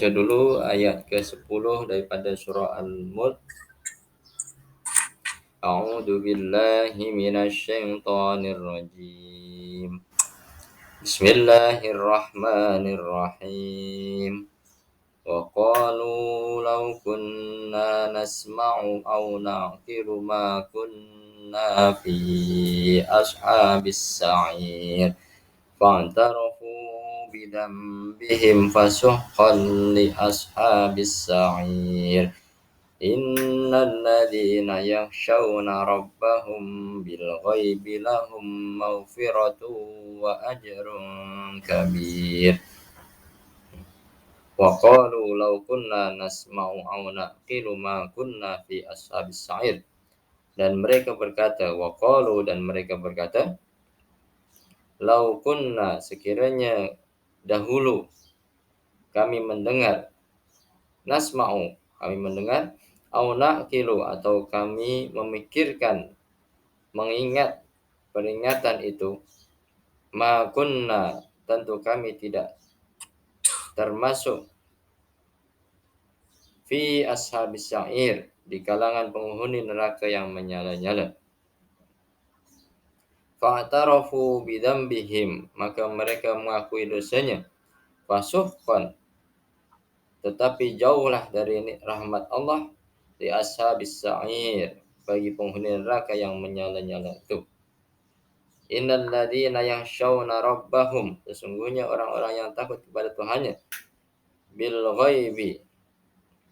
Baca dulu ayat ke-10 daripada surah Al-Mulk. A'udzu billahi minasyaitonir rajim. Bismillahirrahmanirrahim. Wa qalu law kunna nasma'u aw na'qilu ma kunna fi ashabis sa'ir. Fa'tarafu bidambihim fasuhqan li ashabis sa'ir. Innal ladzina yakhshawna rabbahum bil ghaibi lahum maghfiratun wa ajrun kabir. Wa qalu law kunna nasma'u aw naqilu ma kunna fi ashabis sa'ir. Dan mereka berkata, dan mereka berkata, law kunna, sekiranya dahulu kami mendengar, nasma'u, kami mendengar, au naqilu, atau kami memikirkan, mengingat peringatan itu, ma kunna, tentu kami tidak termasuk fi ashabis sa'ir, di kalangan penghuni neraka yang menyala-nyala. Fa'tarafu bidzambihim, maka mereka mengakui dosanya. Fasuhqan, tetapi jauhlah dari rahmat Allah, di ashabis sa'ir, bagi penghuni neraka yang menyala-nyala itu. Innal ladzina yakhshawna rabbahum, sesungguhnya orang-orang yang takut kepada Tuhannya, bil ghaibi,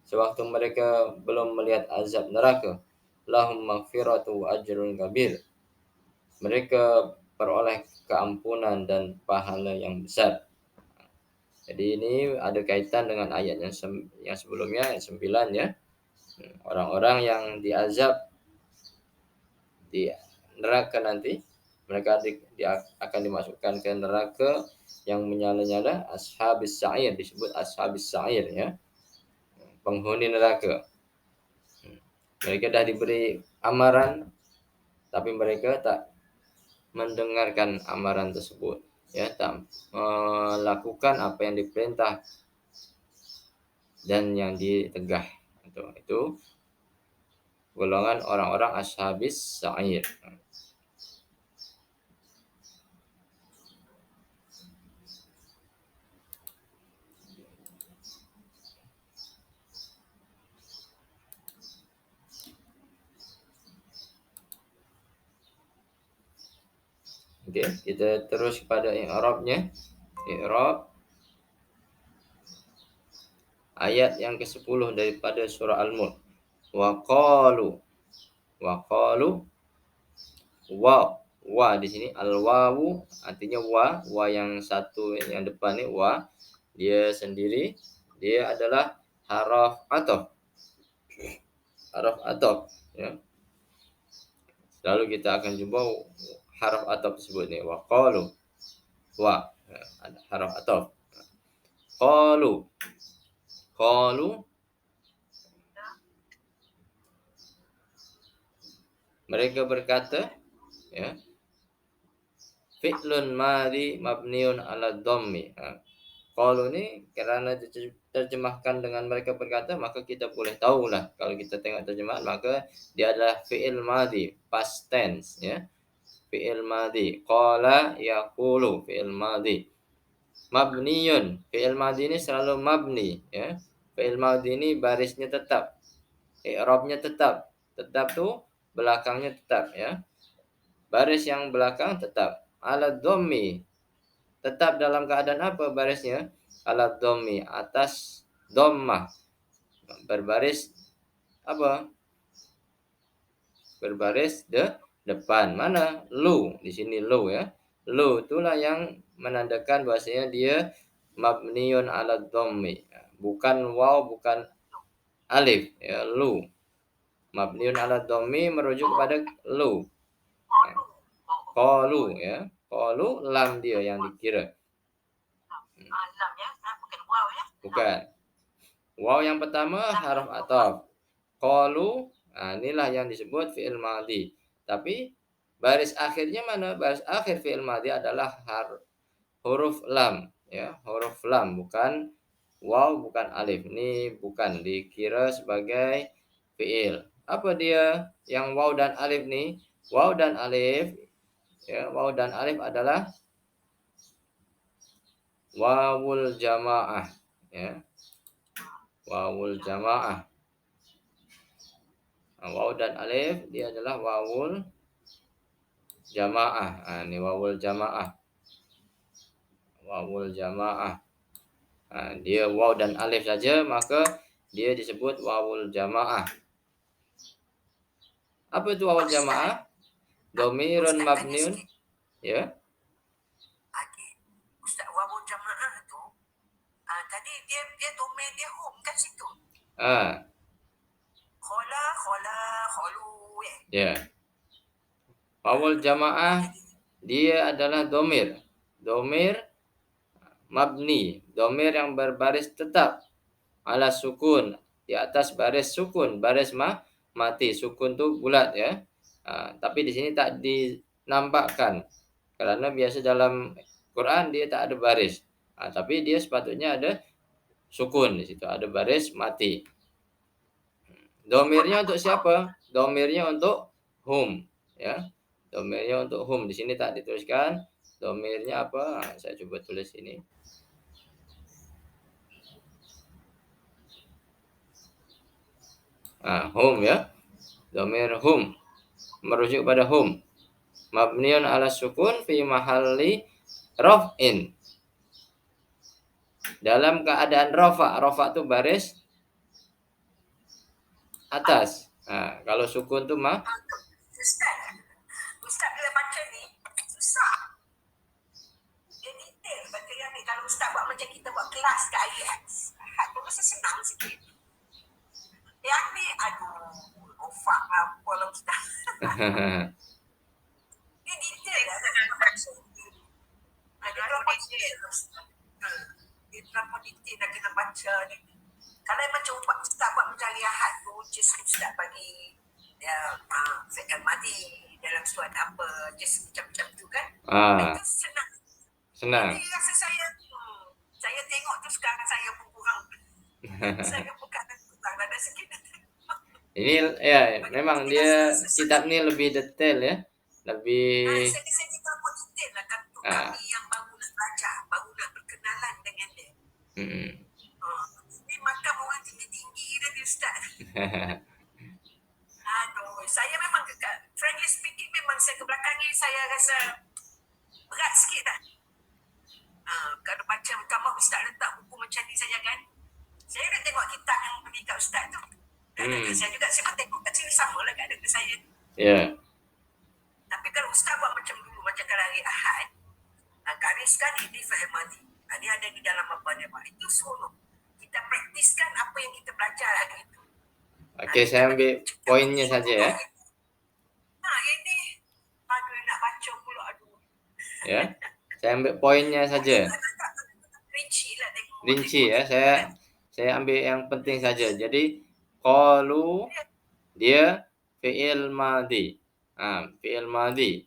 sewaktu mereka belum melihat azab neraka, lahum maghfiratu wa ajrun kabir, mereka peroleh keampunan dan pahala yang besar. Jadi ini ada kaitan dengan ayat yang sebelumnya, ayat 9 ya. Orang-orang yang diazab di neraka nanti, mereka akan dimasukkan ke neraka yang menyala-nyala, ashabis sa'ir, disebut ashabis sa'ir ya, penghuni neraka. Mereka dah diberi amaran, tapi mereka tak mendengarkan amaran tersebut ya, tak melakukan apa yang diperintah dan yang ditegah. Itu golongan orang-orang ashabis sa'ir. Oke, kita terus kepada i'rabnya. I'rab ayat yang ke-10 daripada surah Al-Mulk. Wa qalu, wa di sini al-wawu artinya wa yang satu yang depan ni wa, dia sendiri, dia adalah haraf ataf ya. Lalu kita akan jumpa haraf ataf tersebut ni, wa qalu, wa ada haraf ataf. Qalu mereka berkata ya, fi'lun madhi mabniun ala dhammi. Qalu ni kerana terjemahkan dengan mereka berkata, maka kita boleh tahulah, kalau kita tengok terjemahan, maka dia adalah fi'il madhi, past tense ya. Fi'il madhi, qala yaqulu, fi'il madhi. Mabniyun, fi'il madhi ini selalu mabni ya. Fi'il madhi ini barisnya tetap, i'rabnya tetap tu belakangnya tetap ya. Baris yang belakang tetap ala dhammi. Tetap dalam keadaan apa barisnya? Ala dhammi, atas dhammah. Berbaris apa? Berbaris depan. Mana? Lu. Di sini lu ya. Lu itulah yang menandakan bahasanya dia mabniun ala dhammi. Bukan waw, bukan alif ya, lu. Mabniun ala dhammi merujuk kepada lu. Qalu ya. Qalu lam dia yang dikira. Lam ya, bukan waw ya. Bukan. Waw yang pertama haraf ataf. Qalu, inilah yang disebut fi'il madhi. Tapi baris akhirnya mana? Baris akhir fi'il madhi adalah huruf lam ya, huruf lam, bukan Waw bukan alif. Ini bukan dikira sebagai fiil. Apa dia yang waw dan alif nih? Waw dan alif, ya, waw dan alif adalah wawul jamaah, ya. Wawul jamaah. Nah, waw dan alif dia adalah wawul jamaah. Nah, ini wawul jamaah. Wawul jamaah. Nah, dia waw dan alif saja maka dia disebut wawul jamaah. Apa itu wawul jamaah? Domirun Ustaz tanya mabniun, sikit. ya. Okey. Ustaz, wawul jamaah tu, tadi dia domain dia home kan situ. Ah, Khola, kholu, ya. Wawul jamaah jadi dia adalah domir. Domir mabni, domir yang berbaris tetap ala sukun, di atas baris sukun, baris mati. Sukun tuh bulat, ya. Tapi di sini tak dinampakkan karena biasa dalam Quran dia tak ada baris. Tapi dia sepatutnya ada sukun di situ, ada baris mati. Domirnya untuk siapa? Domirnya untuk hum, ya. Domirnya untuk hum. Di sini tak dituliskan domirnya apa. Saya coba tulis ini. Hum, ya. Domir hum merujuk pada hum. Mabniun ala sukun fi mahalli raf'in. Dalam keadaan rafa. Rafa itu baris atas. Kalau sukun itu Ustaz bila baca ni susah. Dia detail baca yang ni. Kalau Ustaz buat macam kita buat kelas kat IEX, tu rasa senang sikit. Yang ni, aduh, ofak lah pola Ustaz. Dia detail lah. Dia terlalu detail. Dia terlalu detail dah kena baca ni. Kalau macam Ustaz buat macam lihat tu, just Ustaz bagi fi'il madi dalam surat apa, just macam tu kan. Itu senang. senang. Jadi rasa saya tengok tu sekarang saya pun kurang. Saya bukan kurang ada sikit. Ini ya memang dia kitab ini lebih detail, ya. Lebih Saya terlalu detail lah kan untuk kami yang baru nak belajar, baru nak berkenalan dengan dia. Ini makam orang tinggi-tinggi dah dia Ustaz. Aduh, saya memang friendly speaking memang saya ke belakang ni saya rasa berat sikit dah. Kalau baca kamar Ustaz letak buku macam ni saja kan. Saya dah tengok kitab yang beri kat Ustaz tu. Saya juga saya tengok kat sini sama lah kat dekat saya. Ya. Tapi kalau Ustaz buat macam dulu, macam kalau hari Ahad, gariskan ini fa'il madi. Ini ada di dalam apa dia Pak. Itu suruh. Kita praktiskan apa yang kita belajar hari itu. Okey, saya ambil poinnya saja, ya. Ini aduh nak baca pula aduh. Ya. Saya ambil poinnya saja. Rinci lah tengok. Rinci, ya. Saya ambil yang penting saja. Jadi qalu dia fi'il madi. Fi'il madi.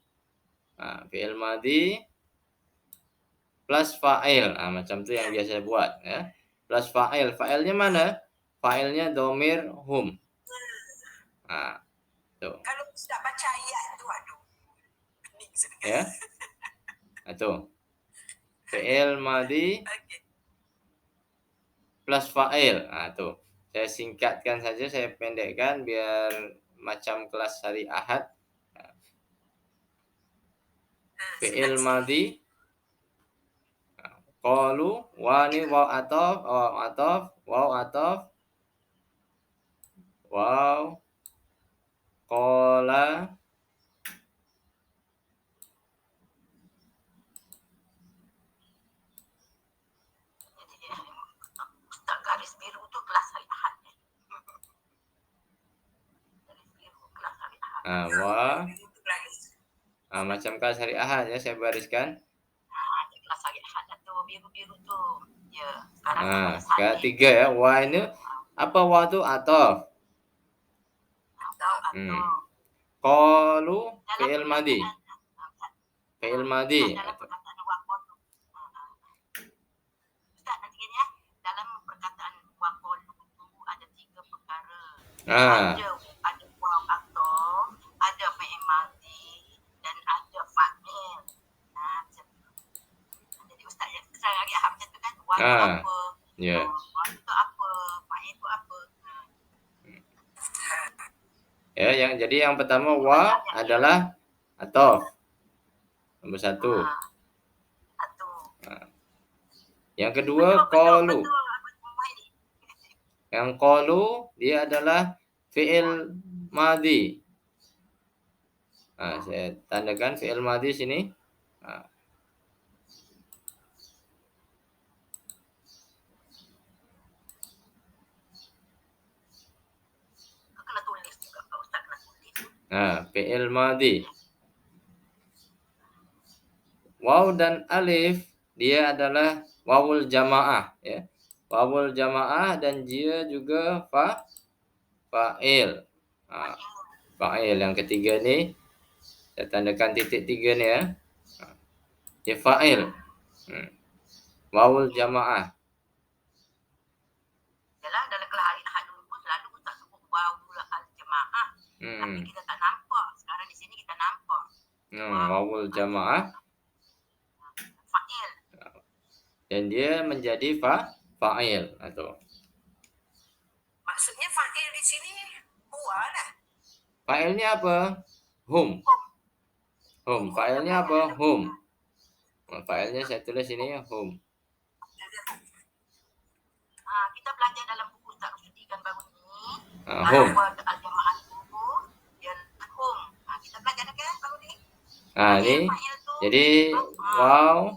Fi'il madi plus fa'il. Macam tu yang biasa saya buat, ya. Plus fa'il. Fa'ilnya mana? Fa'ilnya domir hum. Tuh. Kalau Ustaz baca ayat tu aduh. Ya. Tuh. Fi'il madi plus fa'il. Tuh. Saya singkatkan saja, saya pendekkan biar macam kelas hari Ahad. Fi'il madi qalu wa ni waw atof waw qala garis biru tu kelas hari Ahad. Garis biru kelas hari Ahad. Macam kelas hari Ahad, ya, saya bariskan. Kelas hari Ahad tu biru-biru tu. Ya, sekarang 3, ya. Wa ini apa wa tu? Atof. Qalu fi'il madi. Fi'il madi. Ustaz nanti gini ya. Dalam Ada waw atau ada fi'il madhi dan ada fa'il. Jadi ustaz yang sekarang lagi aham macam tu kan, waw tu apa? Ya. Waw tu apa? Fa'il tu apa? Ya, jadi yang pertama wa adalah atof. Nomor 1. Yang kedua qalu. Yang qalu dia adalah fi'il madhi. Saya tandakan fi'il madhi sini. Kena tulis juga, ustaz kena tulis. Fi'il madhi. Waw dan alif dia adalah wawul jamaah, ya. Wawul jamaah dan dia juga fa'il. Fa'il yang ketiga ni saya tandakan titik 3 ni, ya. Dia fa'il. Wawul jamaah. Yalah, dalam kelahari ahad dulu pun selalu ustaz sebut wawul al-jamaah. Tapi kita tak nampak. Sekarang di sini kita nampak. Wawul jamaah. Fa'il. Dan dia menjadi fa'il atau. Maksudnya fa'il di sini huwa lah. Fa'ilnya apa? Hum. Fa'ilnya apa? Hum. Fa'ilnya saya tulis ini hum. Kita belajar dalam buku Ustaz Rusdi kan baru ni. Hum. Al-jamaah dulu dia hum. Kita belajar kan baru ni. Ini jadi waw,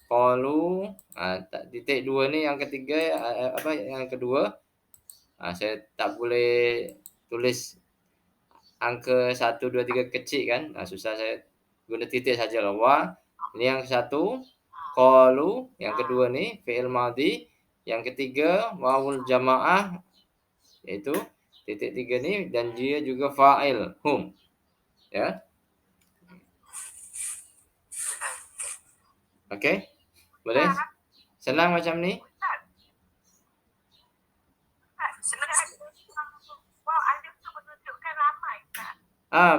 qalu, titik 2 ni yang ketiga, yang kedua. Saya tak boleh tulis angka 1 2 3 kecil kan. Susah, saya guna titik sajalah. Wa ini yang satu, qalu yang kedua ni fi'il madhi, yang ketiga wawul jamaah yaitu titik 3 ni dan dia juga fa'il hum. Ya. Okey? Boleh? Senang macam ni? Waw alif tu menunjukkan ramai kan?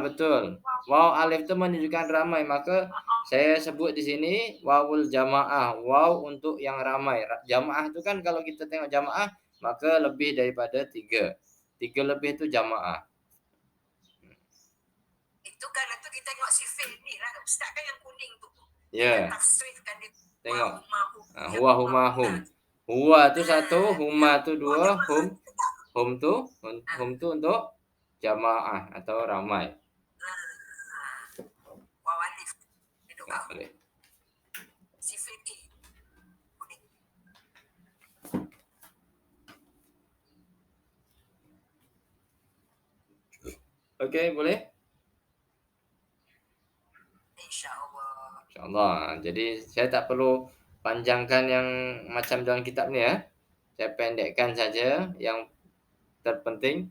Betul. Waw alif tu menunjukkan ramai, maka saya sebut di sini wawul jamaah. Waw untuk yang ramai. Jamaah tu kan kalau kita tengok jamaah maka lebih daripada 3. 3 lebih tu jamaah. Itu kan itu kita tengok sifat ni lah. Ustaz kan yang kuning tu. Ya. Tafsirkan dia. Tengok. Huwa huma hum. Huwa tu 1, huma tu 2, hum tu untuk jamaah atau ramai. Waw alif. Boleh. Sifat A. Kuning. Okey, boleh? InsyaAllah. Jadi saya tak perlu panjangkan yang macam dalam kitab ni, ya. Saya pendekkan saja yang terpenting.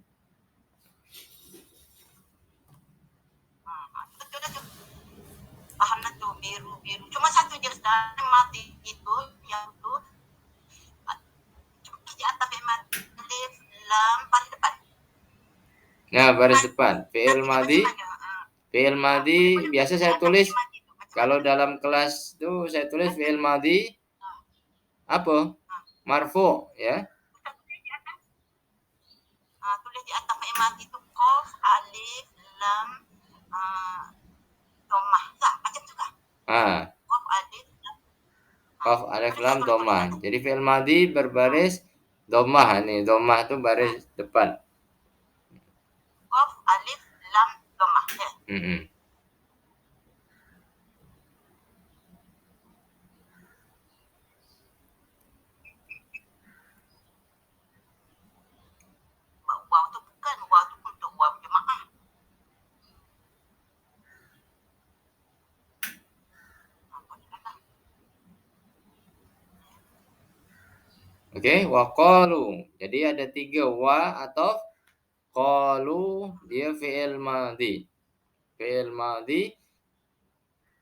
Paham lah tu, biru. Cuma satu je Ustaz, mati itu, yang tu cuma di atas mati, alif, lam, baris depan. Baris depan. Fi'il madhi biasa saya tulis. Kalau dalam kelas tu saya tulis fi'il madhi apa? Marfu, ya. Tulis di atas fi'il madhi tu qaf, alif, lam, dhammah. Tak, macam tu kan? Qaf, alif, lam, dhammah. Jadi fi'il madhi berbaris dhammah ni. Dhammah tu baris depan. Qaf, alif, lam, dhammah. Waw tu bukan, waw tu untuk waw jemaah. Okey, wa qalu. Jadi ada 3 wa atau qalu, dia fi'il madhi. Fi'il madhi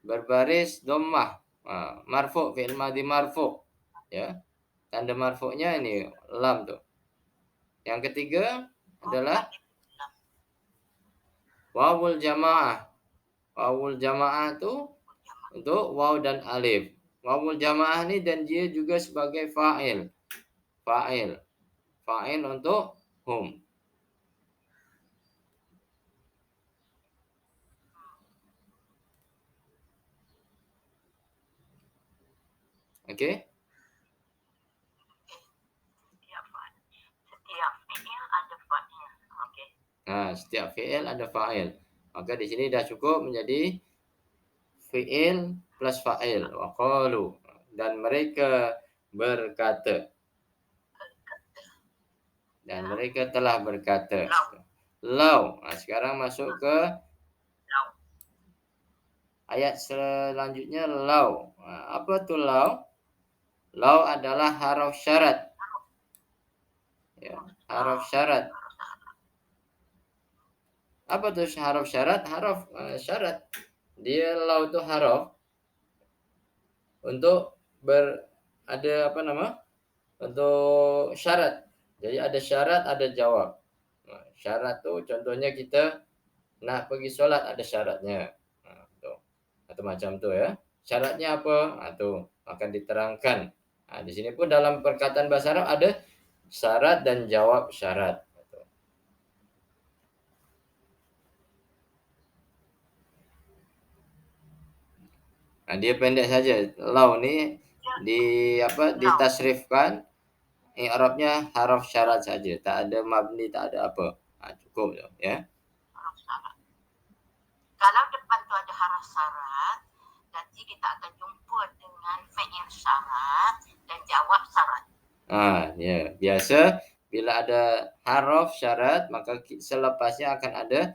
berbaris dhammah. Marfu, fi'il madhi marfu. Ya. Tanda marfu'nya ini lam tu. Yang ketiga adalah wawul jamaah. Wawul jamaah itu untuk waw dan alif. Wawul jamaah ini dan dia juga sebagai fa'il. Fa'il. Fa'il untuk hum. Oke? Setiap fi'il ada fa'il. Okey. Nah, setiap fi'il ada fa'il. Maka di sini dah cukup menjadi fi'il plus fa'il. Wa qalu. Dan mereka berkata. Dan mereka telah berkata. Lau. Nah, sekarang masuk ke ayat selanjutnya lau. Nah, apa tu lau? Lau adalah haraf syarat. Ya, haraf syarat. Apa tu haraf syarat? Haraf syarat. Dia lau itu haraf untuk ada apa nama? Untuk syarat. Jadi ada syarat, ada jawab. Nah, syarat tu contohnya kita nak pergi solat ada syaratnya. Nah, tu. Atau macam tu ya. Syaratnya apa? Nah, tu akan diterangkan. Nah, di sini pun dalam perkataan bahasa Arab ada syarat dan jawab syarat. Nah, dia pendek saja. Lau ni ditasrifkan i'rabnya haraf syarat saja, tak ada mabni, tak ada apa. Cukup tu ya. Haraf syarat. Kalau depan tu ada haraf syarat, nanti kita akan jumpa dengan fi'il syarat dan jawab syarat. Ya, biasa bila ada haraf syarat maka selepasnya akan ada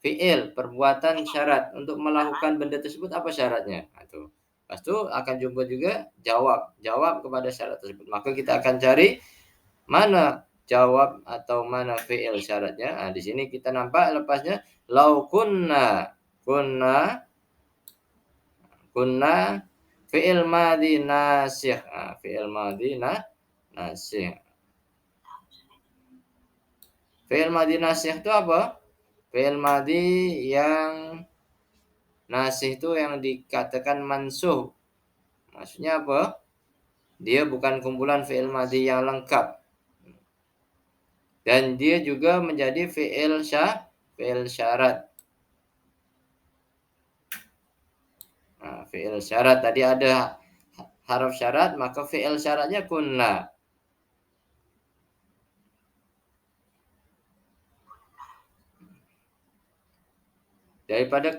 fi'il, perbuatan syarat. Untuk melakukan benda tersebut apa syaratnya? Tu. Lepas tu akan jumpa juga jawab kepada syarat tersebut. Maka kita akan cari mana jawab atau mana fi'il syaratnya. Di sini kita nampak lepasnya lau kunna fi'il madhi nasikh. Fi'il madhi nasikh. Fi'il madhi nasikh itu apa? Fi'il madhi yang nasih itu yang dikatakan mansuh. Maksudnya apa? Dia bukan kumpulan fi'il madhi yang lengkap. Dan dia juga menjadi fi'il syarat. Nah, fi'il syarat tadi ada haraf syarat, maka fi'il syaratnya kunna. Daripada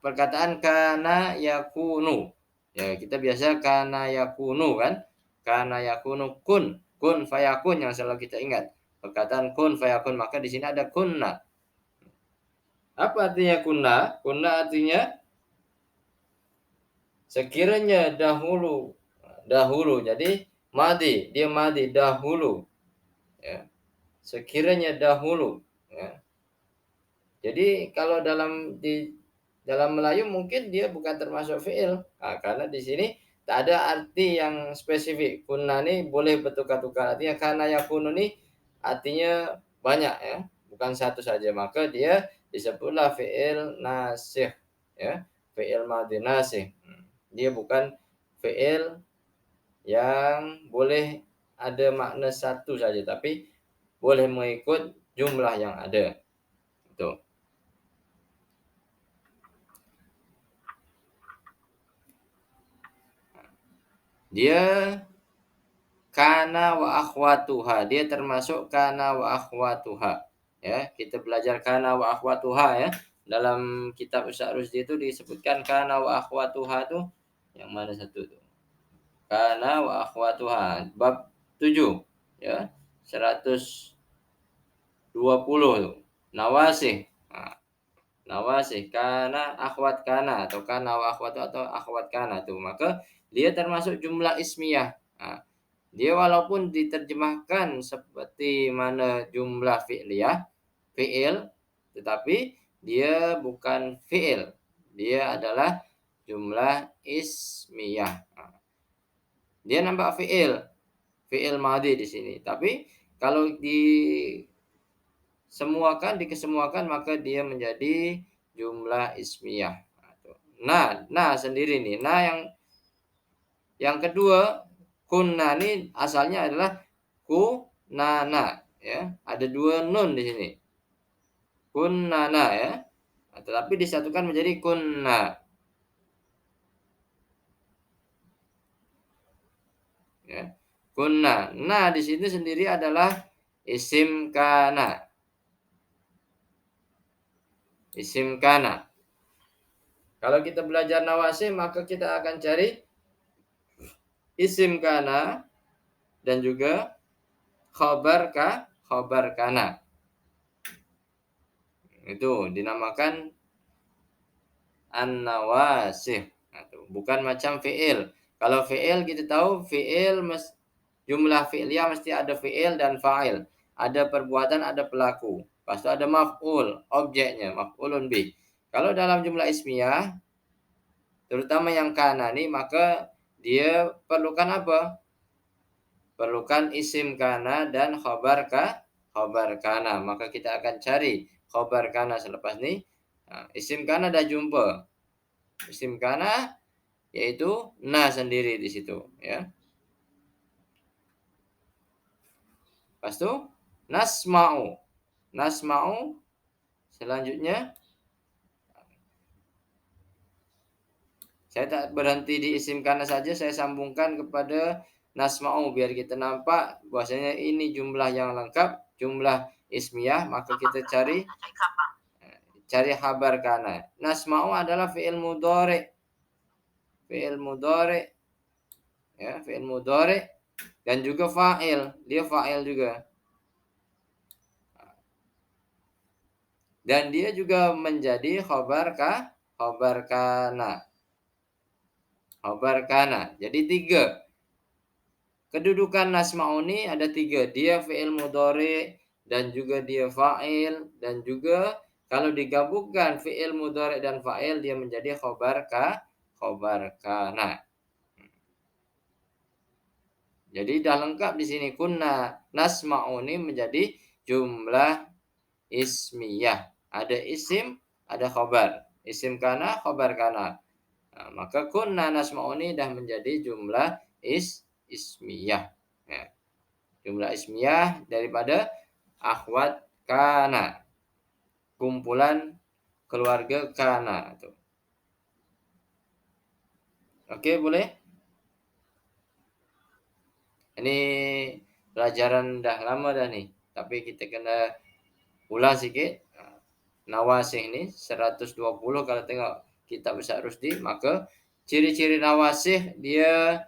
perkataan kana yakunu. Ya, kita biasa kana yakunu kan? Kana yakunu kun fayakun yang selalu kita ingat. Perkataan kun fayakun, maka di sini ada kunna. Apa artinya kunna? Kunna artinya sekiranya dahulu. Jadi dia madi dahulu. Ya. Sekiranya dahulu, ya. Jadi kalau dalam Melayu mungkin dia bukan termasuk fi'il. Karena di sini tak ada arti yang spesifik. Kunna ini boleh bertukar-tukar. Artinya kana yakunu ini artinya banyak ya, bukan satu saja. Maka dia disebutlah fi'il nasikh ya, fi'il madhi nasikh. Dia bukan fi'il yang boleh ada makna satu saja, tapi boleh mengikut jumlah yang ada. Itu. Dia kana wa akhwatuha. Dia termasuk kana wa akhwatuha. Ya, kita belajar kana wa akhwatuha ya. Dalam kitab Ustaz Rusdi itu disebutkan kana wa akhwatuha itu yang mana satu itu? Kana wa akhwatuha bab 7 ya. 120 itu. Nawasih. Nawasih kana akhwat kana atau kana wa akhwatu atau akhwat kana itu. Maka dia termasuk jumlah ismiyah. Dia walaupun diterjemahkan seperti mana jumlah fi'il, tetapi dia bukan fi'il. Dia adalah jumlah ismiyah. Dia nampak fi'il madhi di sini. Tapi Kalau dikesemuakan maka dia menjadi jumlah ismiyah. Nah sendiri nih. Nah yang kedua, kunna ini asalnya adalah kunana ya. Ada dua nun di sini. Kunnana ya. Tetapi disatukan menjadi kunna. Ya. Kunna. Nah, di sini sendiri adalah isim kana. Isim kana. Kalau kita belajar nawasih maka kita akan cari isim kana dan juga khabar kana. Itu dinamakan an-nawasih. Bukan macam fi'il. Kalau fi'il kita tahu jumlah fi'liyah mesti ada fi'il dan fa'il. Ada perbuatan, ada pelaku. Lepas itu ada maf'ul, objeknya, maf'ulun bih. Kalau dalam jumlah ismiyah, terutama yang kana nih, maka dia perlukan apa? Perlukan isim kana dan khabar kana. Maka kita akan cari khabar kana selepas ini. Nah, isim kana dah jumpa. Isim kana yaitu na sendiri di situ ya. Lepas itu nasma'u. Nasma'u selanjutnya saya tak berhenti di isim kana saja, saya sambungkan kepada nasma'u biar kita nampak bahwasanya ini jumlah yang lengkap, jumlah ismiyah, maka kita cari khabar kana. Nasma'u adalah fi'il mudhari. Fi'il mudhari ya, fi'il mudhari dan juga fa'il. Dia fa'il juga. Dan dia juga menjadi khabar kana. Khabar kana. Jadi 3. Kedudukan nasma'uni ada 3. Dia fi'il mudhari dan juga dia fa'il dan juga kalau digabungkan fi'il mudhari dan fa'il dia menjadi khabar kana. Jadi dah lengkap di sini kunna nasma'uni menjadi jumlah ismiyah. Ada isim, ada khabar. Isim kana, khabar kana. Nah, maka kunna nasma'uni dah menjadi jumlah ismiyah. Ya. Jumlah ismiyah daripada akhwat kana. Kumpulan keluarga kana. Oke, boleh? Ini pelajaran dah lama dah nih. Tapi kita kena ulang sedikit. Nawasih ini 120 kalau tengok kitab Ustaz Rusdi, maka ciri-ciri nawasih dia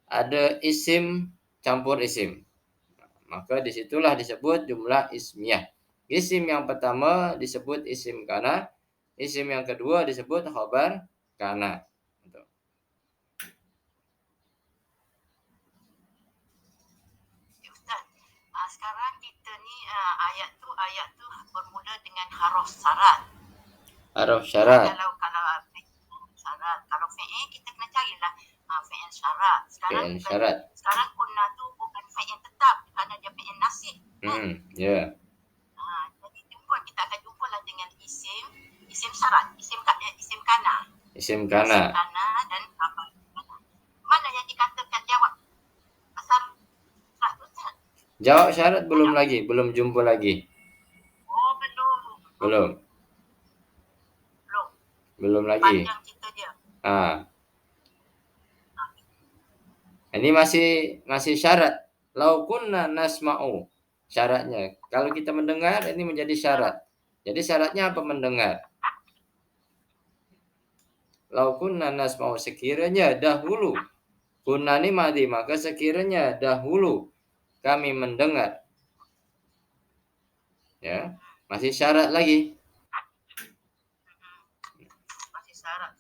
ada isim campur isim. Maka disitulah disebut jumlah ismiyah. Isim yang pertama disebut isim kana, isim yang kedua disebut khabar kana. Sekarang kita ni ayat tu bermula dengan haruf syarat. Haruf syarat. Kalau syarat, kalau fi'il kita kena carilah fi'il syarat. Sekarang kunna tu bukan fi'il tetap kerana dia fi'il nasib. Ya. Jadi kita akan jumpalah dengan isim syarat, isim kana. Isim kana dan khabar kana. Mana yang dikatakan jawab jawab syarat belum jumpa lagi. Oh, belum lagi. Panjang cerita dia. Ini masih syarat. Lau kunna nasma'u. Syaratnya. Kalau kita mendengar ini menjadi syarat. Jadi syaratnya apa mendengar? Lau kunna nasma'u, sekiranya dahulu. Kunna ini madhi, maka sekiranya dahulu kami mendengar. Ya, masih syarat lagi. Masih syarat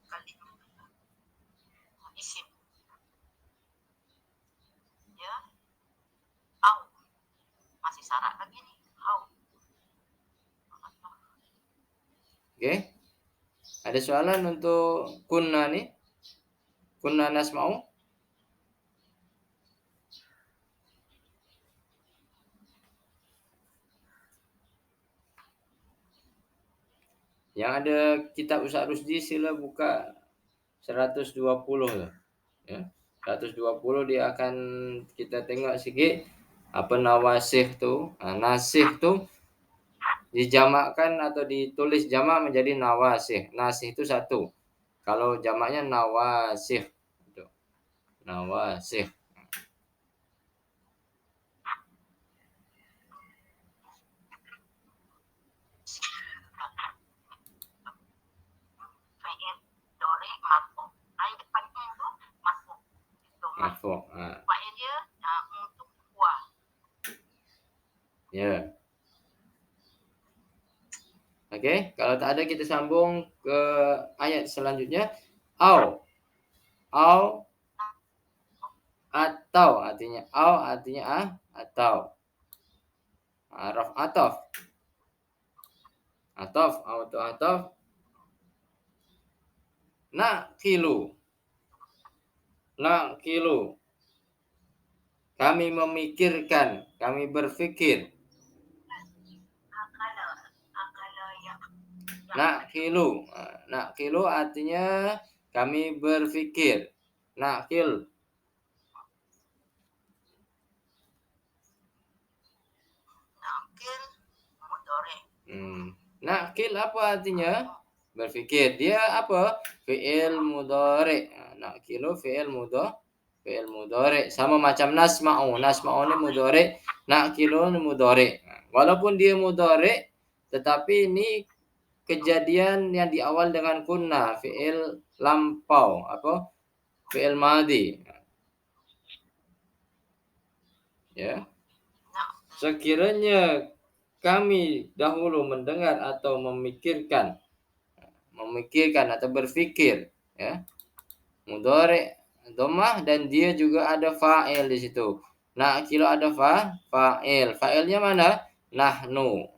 kali isim. Ya. Au. Masih syarat lagi nih. Au. Oke. Ada soalan untuk kunna nih? Kunna nasma'u? Yang ada kitab Ustaz Rusdi sila buka 120 lah. Ya. 120 dia akan kita tengok sikit apa nawasih tu. Nasih tu dijamakkan atau ditulis jamak menjadi nawasih. Nasih itu satu. Kalau jamaknya nawasih. Itu. Nawasih. Fi'il mudhari marfu'. Ai depannya tu marfu'. Itu Marfu'. fa'il dia untuk huwa. Ya. Okey, kalau tak ada kita sambung ke ayat selanjutnya. Au atau artinya atau. Araf ataf. Ataf. Naqilu. Kami memikirkan, kami berfikir. Akala yang Naqilu artinya kami berfikir. Naqil. naqil mudhari. Naqil apa artinya? Berfikir. Dia apa? Fi'il mudhari. Naqilu fi'il mudhari. Sama macam nasma'u. Nasma'u ni mudhari, naqilu ni mudhari. Walaupun dia mudhari, tetapi ini kejadian yang diawal dengan kunna, fi'il lampau, apa? Fi'il madhi. Ya. Sekiranya kami dahulu mendengar atau memikirkan atau berfikir, ya. Mudhari dhammah dan dia juga ada fa'il di situ. Nah, kilo ada fa'il. Fa'ilnya mana? Nahnu.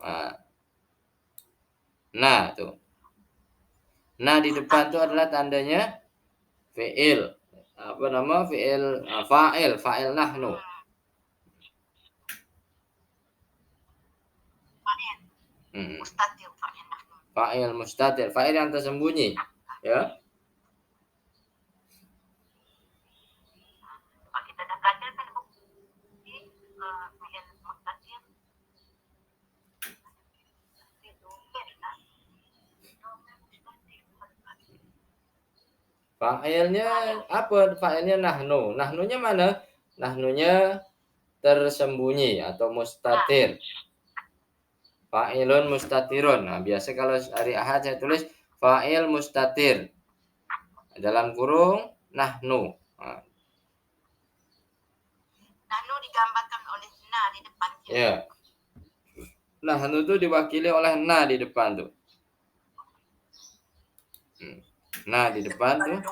Nah, tuh. Nah, di depan itu adalah tandanya fi'il. Apa nama? Fi'il fa'il nahnu. Fa'il mustatir, fa'il nahnu. Fa'il mustatir, fa'il yang tersembunyi, ya. Kalau kita dah belajar kan fi'il mustatir. Fa'ilnya apa? Fa'ilnya nahnu. Nahnunya mana? Nahnunya tersembunyi atau mustatir. Fa'ilun mustatirun. Nah, biasa kalau hari Ahad saya tulis fa'il mustatir. Dalam kurung nahnu. Nahnu digambarkan oleh na di depannya. Ya. Nahnu itu diwakili oleh na di depan tuh. Nah, di depan tuh.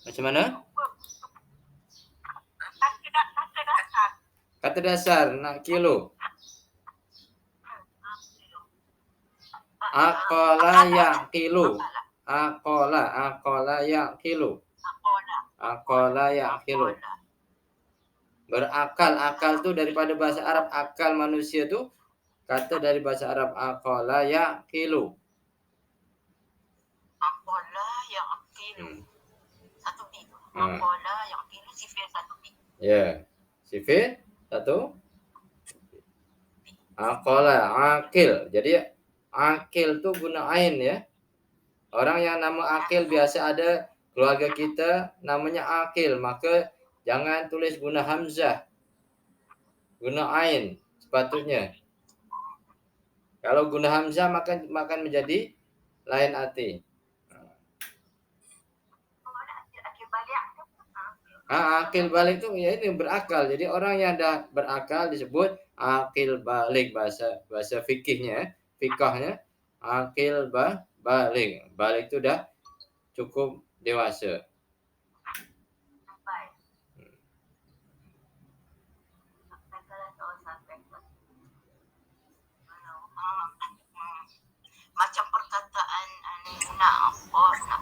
Macam mana? Kata dasar naqilu. Aqala yaqilu. Aqala yaqilu. Berakal. Akal tuh daripada bahasa Arab akal manusia tuh kata dari bahasa Arab aqala yaqilu. Aqala yaqilu. Satu bi. Aqala yaqilu sifir satu bi. Ya. Sifir satu. Aqala akil. Jadi akil tuh guna ain ya. Orang yang nama akil biasa ada keluarga kita namanya akil, maka jangan tulis guna hamzah. Guna ain sepatutnya. Kalau guna hamzah maka menjadi lain arti. Akil balik itu ya ini berakal. Jadi orang yang dah berakal disebut akil balik bahasa fikihnya, fikahnya akil balik. Balik itu dah cukup dewasa. Macam perkataan nak apa nak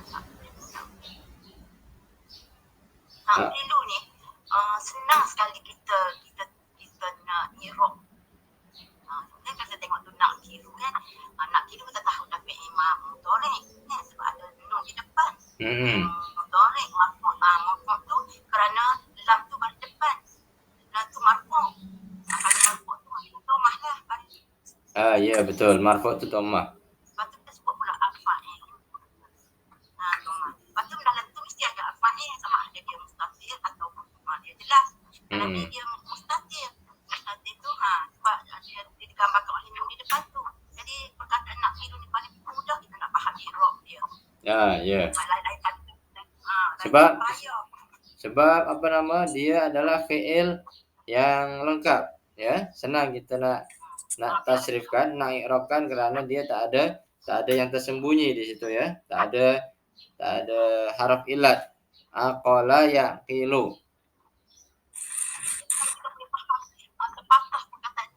Mudhari marfu'. Marfu' tu kerana lam tu baris depan. Lam tu marfu'. Kalau marfu' tu domah lah. Ya betul. Marfu' tu dhammah. Lepas tu kita sebut pula al-fa'il. Domah. Lepas tu dalam tu mesti ada al-fa'il sama ada dia mustatir atau dia jelas. Kalau dia mustatir. Mustatir tu sebab dia digambarkan oleh nun di depan tu. Jadi perkataan nak kilu ni paling mudah kita nak faham i'rab dia. Ya. Lain-lain kata. Sebab apa nama dia adalah fi'il yang lengkap, ya. Senang kita nak tasrifkan, nak i'rabkan kerana dia tak ada yang tersembunyi di situ, ya. Tak ada haraf ilat. Aqala yaqilu. Patah perkataan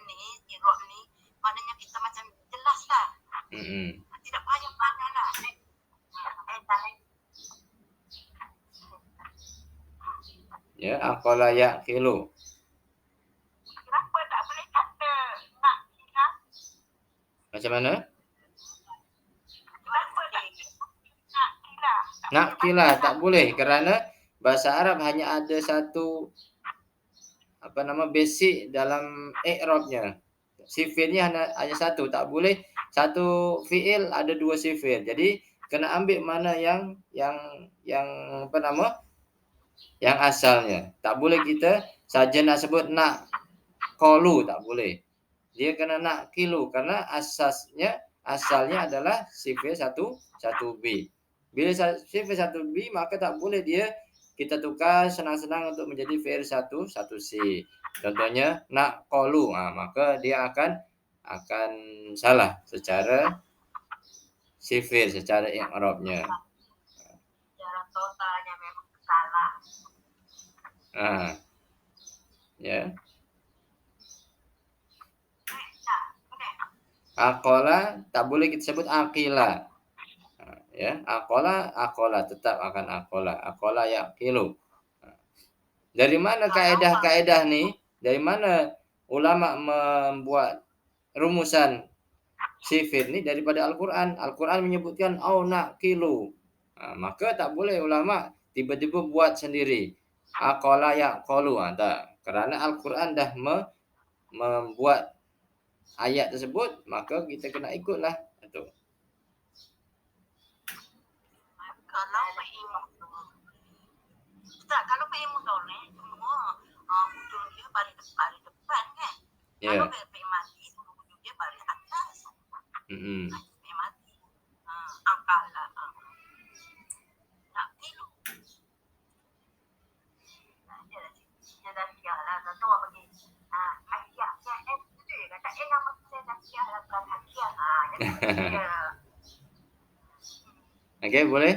ni, i'rab ni, maknanya kita macam jelas lah. Tidak payah mana lah. Ya, aqala yaqilu. Kenapa tak boleh kata nak kila? Macam mana? Kenapa tak nak kila? Nak kila tak boleh kerana bahasa Arab hanya ada satu basic dalam i'rabnya. Sifirnya hanya satu, tak boleh satu fi'il ada dua sifir. Jadi kena ambil mana yang yang asalnya. Tak boleh kita saja nak sebut nak qalu, tak boleh. Dia kena nak kilu karena asalnya adalah sifir 1B. Bila sifir 1B maka tak boleh dia kita tukar senang-senang untuk menjadi fi'il 1C. Contohnya nak qalu, maka dia akan salah secara sifir, secara i'rabnya. Secara totalnya memang salah. Ya. Aqala tak boleh kita sebut aqila. Ya, aqala tetap akan aqala yaqilu. Dari mana kaedah nih? Dari mana ulama membuat rumusan sifir ni? Daripada Al-Qur'an. Al-Qur'an menyebutkan au naqilu. Maka tak boleh ulama tiba-tiba buat sendiri. Aqala yaqalu. Tak. Kerana Al-Qur'an dah membuat ayat tersebut, maka kita kena ikutlah. Itu. Kalau fi'il mudhari semua hujung dia baris depan kan? Kalau fi'il madi hujung dia baris atas. Fi'il madi. Aqala. Nak kilu. Dia dah siap lah. Tentu orang bagi hadiah. Saya setuju je kata nama saya dah siap lah bukan hadiah. Jadi Okey, boleh?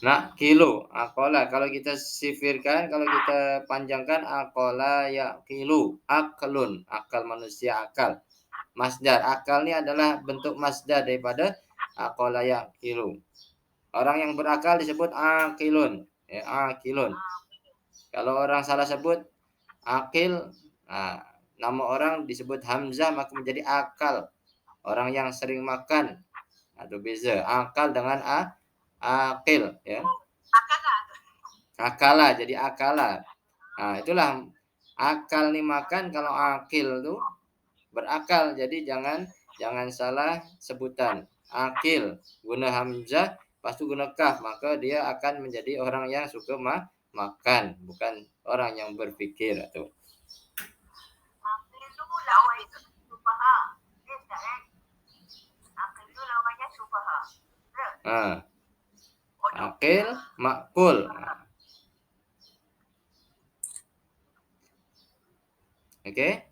Nak kilo, aqala. Kalau kita sifirkan, kalau kita panjangkan aqala yaqilu, aqlun, akal manusia, akal. Masdar, akal ni adalah bentuk masdar daripada aqala yaqilu. Orang yang berakal disebut aqilun, ya, aqilun. Kalau orang salah sebut aqil, nama orang disebut hamzah maka menjadi akal. Orang yang sering makan, atau beza akal dengan aqil, ya. Akala jadi akala. Itulah akal ni makan, kalau aqil tu berakal. Jadi jangan salah sebutan. Aqil guna hamzah, lepas tu guna kaf, maka dia akan menjadi orang yang suka makan, bukan orang yang berfikir tu. Aqil makul. Okey.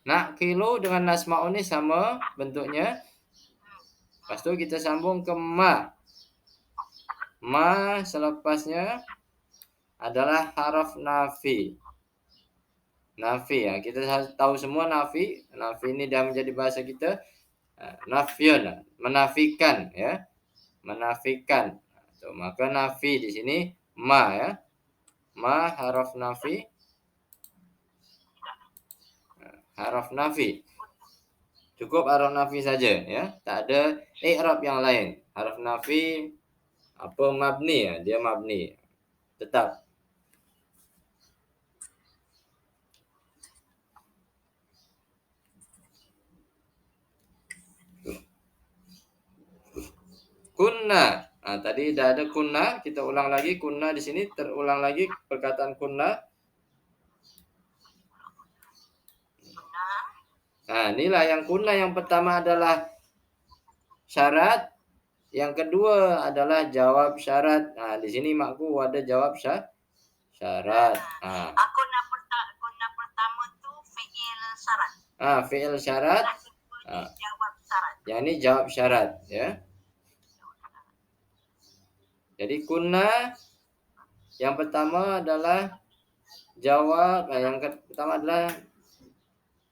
Nak kilo dengan nasma'un ni sama bentuknya. Lepas tu kita sambung ke ma. Ma selepasnya adalah haraf nafi. Nafi, ya. Kita tahu semua nafi. Nafi ini dah menjadi bahasa kita. Nafyun, menafikan, ya. Menafikan. Maka nafi di sini ma, ya. Ma haraf nafi. haraf nafi. Cukup haraf nafi saja ya, tak ada i'rab yang lain. Haraf nafi apa mabni ya, dia mabni. Tetap. Kunna. Nah, tadi dah ada kunna, kita ulang lagi kunna di sini, terulang lagi perkataan kunna. Nah, inilah yang kunna yang pertama adalah syarat, yang kedua adalah jawab syarat. Nah, di sini makku ada jawab syarat. Nah. Kunna pertama tu fi'il syarat. Fi'il syarat. Jawab syarat. Yang ini jawab syarat ya. Jadi kunna yang pertama adalah jawab, yang pertama adalah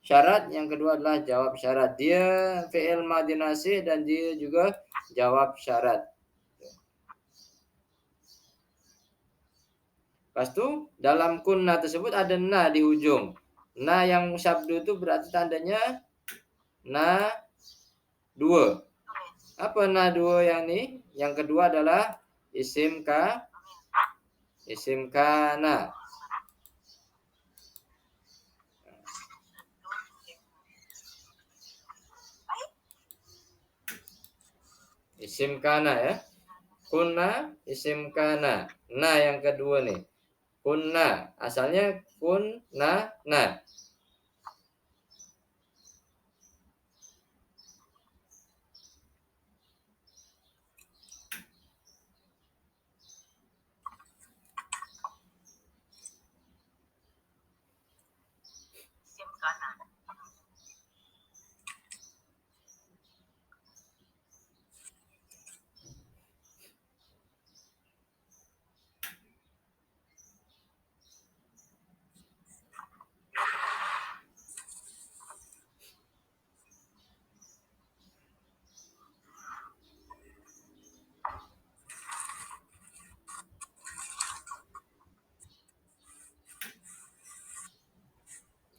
syarat, yang kedua adalah jawab syarat. Dia fi'il madhi nasih dan dia juga jawab syarat. Lepas itu dalam kunna tersebut ada na di ujung. Na yang syabdu itu berarti tandanya na dua. Apa na dua yang ini? Yang kedua adalah isim kana. Isim kana ya. Kunna isim kana. Na yang kedua nih. Kunna. Asalnya kunna na. Isim kana.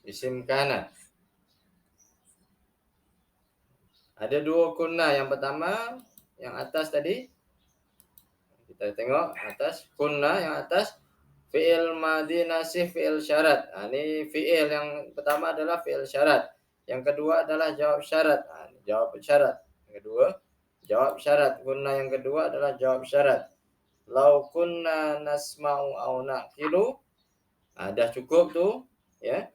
Isim kana. Ada dua kunna. Yang pertama yang atas tadi. Kita tengok atas kunna yang atas fi'il madhi nasih fi'il syarat. Nah, ini fi'il yang pertama adalah fi'il syarat. Yang kedua adalah jawab syarat. Nah, jawab syarat. Yang kedua jawab syarat. Kunna yang kedua adalah jawab syarat. Lau kunna nasma'u au naqilu. Nah, dah cukup tuh ya.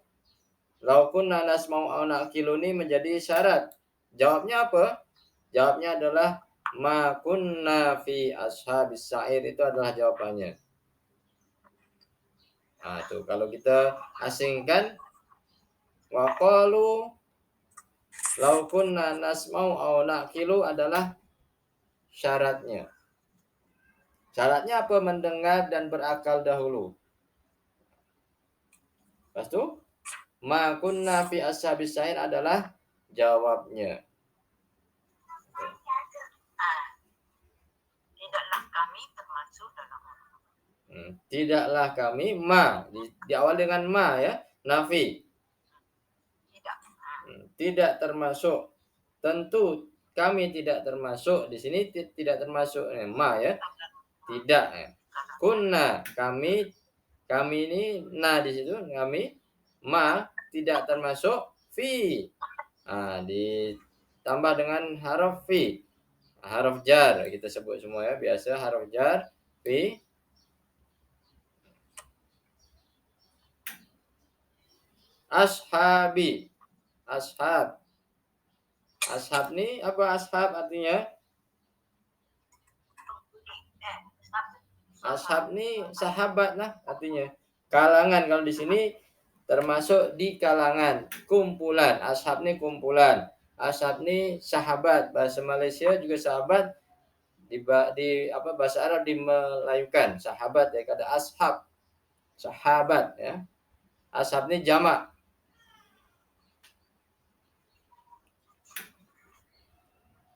Lau kunna nasma'u au naqilu ini menjadi syarat. Jawabnya apa? Jawabnya adalah ma kunna fi ashabis sa'ir, itu adalah jawabannya. Nah, tuh kalau kita asingkan wa qalu law kunna nasma'u aw naqilu adalah syaratnya. Syaratnya apa? Mendengar dan berakal dahulu. Lepas itu ma kunna fi ashabis sa'ir adalah jawabnya. Tidaklah kami termasuk dalam Tidaklah kami di awal dengan ma ya, nafi. Tidak termasuk. Tentu kami tidak termasuk. Di sini tidak termasuk ma ya. Tidak ya. Kunna kami ini na di situ kami, ma tidak termasuk fi. Nah, ditambah dengan huruf fi. Huruf jar kita sebut semua ya, biasa huruf jar fi. Ashabi. Ashab. Ashab ni apa ashab artinya? Ashab ni sahabat lah artinya. Kalangan, kalau di sini termasuk di kalangan, kumpulan. Ashab ni kumpulan. Ashab ni sahabat. Bahasa Malaysia juga sahabat. Di bahasa Arab dimelayukan sahabat ya, kata ashab. Sahabat ya. Ashab ni jamak.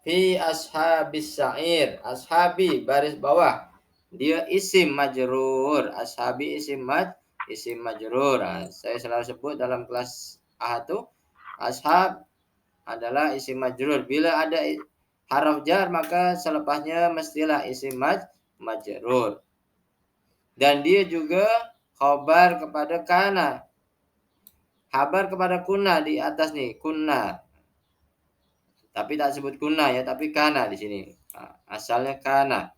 Fi ashabis sa'ir. Ashabi baris bawah. Dia isim majrur. Ashabi isim majrur. Nah, saya selalu sebut dalam kelas A itu Ashab adalah isim majrur. Bila ada haraf jar maka selepasnya mestilah isim majrur. Dan dia juga khabar kepada kana. Khabar kepada kunna di atas nih, kunna. Tapi tak sebut kunna ya, tapi kana di sini. Asalnya kana.